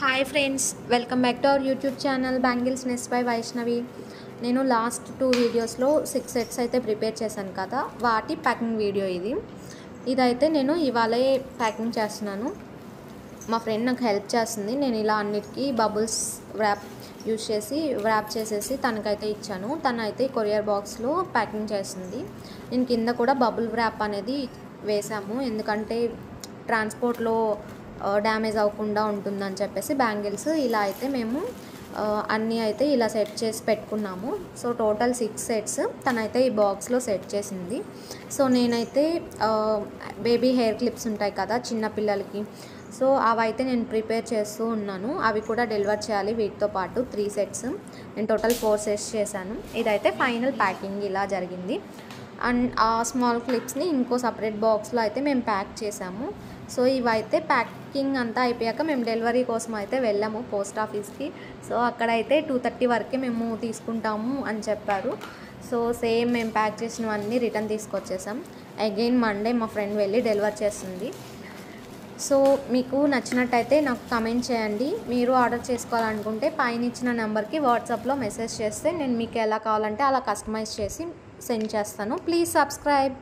Hi friends, welcome back to our YouTube channel bangles nest by Vaishnavi. నేను last 2 వీడియోస్లో 6 sets అయితే prepare చేశాను కదా, వాటి ప్యాకింగ్ వీడియో ఇదైతే నేను ఇవాళే ప్యాకింగ్ చేస్తున్నాను. మా ఫ్రెండ్ నాకు హెల్ప్ చేస్తుంది. నేను ఇలా అన్నిటికీ బబుల్స్ వ్రాప్ యూజ్ చేసి వ్రాప్ చేసేసి తనకైతే ఇచ్చాను. తనైతే కొరియర్ బాక్స్లో ప్యాకింగ్ చేస్తుంది. నేను కింద కూడా బబుల్ వ్రాప్ అనేది వేసాము, ఎందుకంటే ట్రాన్స్పోర్ట్లో డ్యామేజ్ అవ్వకుండా ఉంటుందని చెప్పేసి బ్యాంగిల్స్ ఇలా అయితే మేము అన్నీ అయితే ఇలా సెట్ చేసి పెట్టుకున్నాము. సో టోటల్ 6 సెట్స్ తనైతే ఈ బాక్స్లో సెట్ చేసింది. సో నేనైతే బేబీ హెయిర్ క్లిప్స్ ఉంటాయి కదా చిన్నపిల్లలకి, సో అవైతే నేను ప్రిపేర్ చేస్తూ ఉన్నాను. అవి కూడా డెలివర్ చేయాలి వీటితో పాటు 3 సెట్స్. నేను టోటల్ 4 సెట్స్ చేశాను. ఇదైతే ఫైనల్ ప్యాకింగ్ ఇలా జరిగింది. అండ్ ఆ స్మాల్ క్లిప్స్ని ఇంకో సపరేట్ బాక్స్లో అయితే మేము ప్యాక్ చేసాము. సో ఇవైతే ప్యాకింగ్ అంతా అయిపోయాక మేము డెలివరీ కోసం అయితే వెళ్ళాము పోస్ట్ ఆఫీస్కి. సో అక్కడైతే 2:30 వరకే మేము తీసుకుంటాము అని చెప్పారు. సో సేమ్ మేము ప్యాక్ చేసినవన్నీ రిటర్న్ తీసుకొచ్చేసాం. అగైన్ మండే మా ఫ్రెండ్ వెళ్ళి డెలివర్ చేస్తుంది. సో మీకు నచ్చినట్టయితే నాకు కమెంట్ చేయండి. మీరు ఆర్డర్ చేసుకోవాలనుకుంటే పైన ఇచ్చిన నెంబర్కి వాట్సాప్లో మెసేజ్ చేస్తే నేను మీకు ఎలా కావాలంటే అలా కస్టమైజ్ చేసి సెండ్ చేస్తాను. Please subscribe.